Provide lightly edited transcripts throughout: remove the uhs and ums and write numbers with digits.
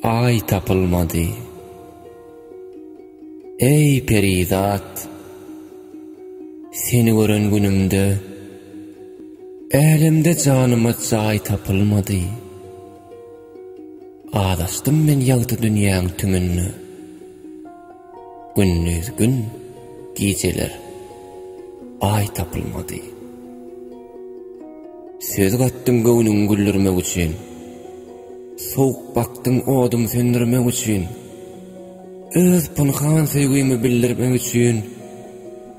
Ay tapılmadı. Ey perizat, seni gören günümde elimde canıma çay tapılmadı. Adaştım men yağdı dünyanın tümünü. Günnüz gün, geceler ay tapılmadı. Söz kattım göwnüň güllürmek üçin, soğuk baktım odum söndürmek üçin, öz pınhan sevgimi bildirmek üçin,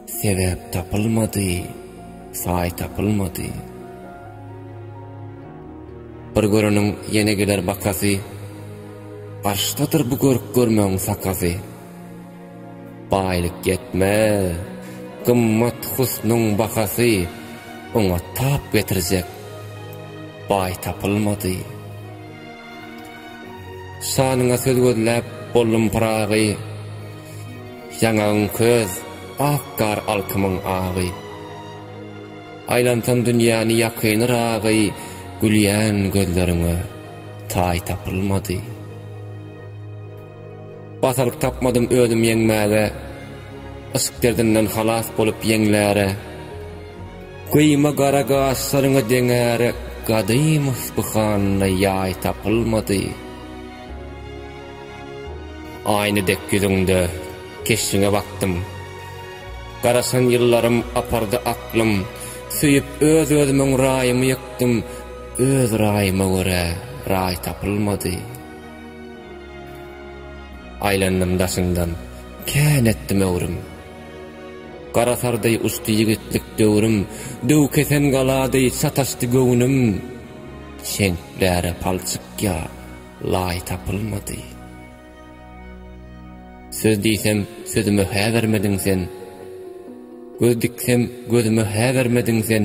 sebep tapılmadı, say tapılmadı. Bir görünün yene geler bakası, karşıdadır bu görüp görmeğin sakası. Baylık yetme, gımmat husnun bakası, ona tap getirecek, bay tapılmadı. Şanına söz gözläp bollum pırağı, yanağın köz, akkar alkımın ağı. Aylantam dünyanı yakynır ağı, gülýän gözlerine tay tapılmadı. Basalyk tapmadım özüm yeňmäge, ışık derdinden halas bolup yeňläre. Kıyma gara gaşlaryňa deňäre, gadym ısbıhanyna ýay tapılmadı. Aynı dek yüzüňde keşiňe baktım. Garasan yıllarım apardı aklım, süýüp öz özümiň raýymy ýyktym, öz raýyma göre raý tapılmadı. Aylandım daşyndan, kän etdim öwrüm. Garasarday uçdy ýigitlik döwrüm, döwkesen galady sataşdy göwnüm. Şeňklere palçykya laý tapılmadı. Söz diýsem sözüme hä bermediň sen, göz diksem gözüme hä bermediň sen.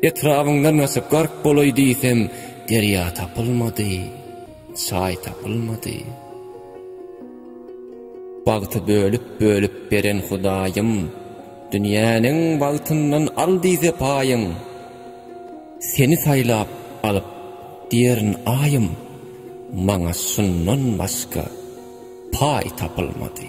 Etrafyňdan näçe gark boloý diýsem, derýa tapılmadı, çay tapılmadı. Bagty bölüp beren Hudaýym, dünýäniň bagtyndan al diýse paýyň. Seni saýlap alyp diýerin aýym, maňa şundan başga pay tapılmadı.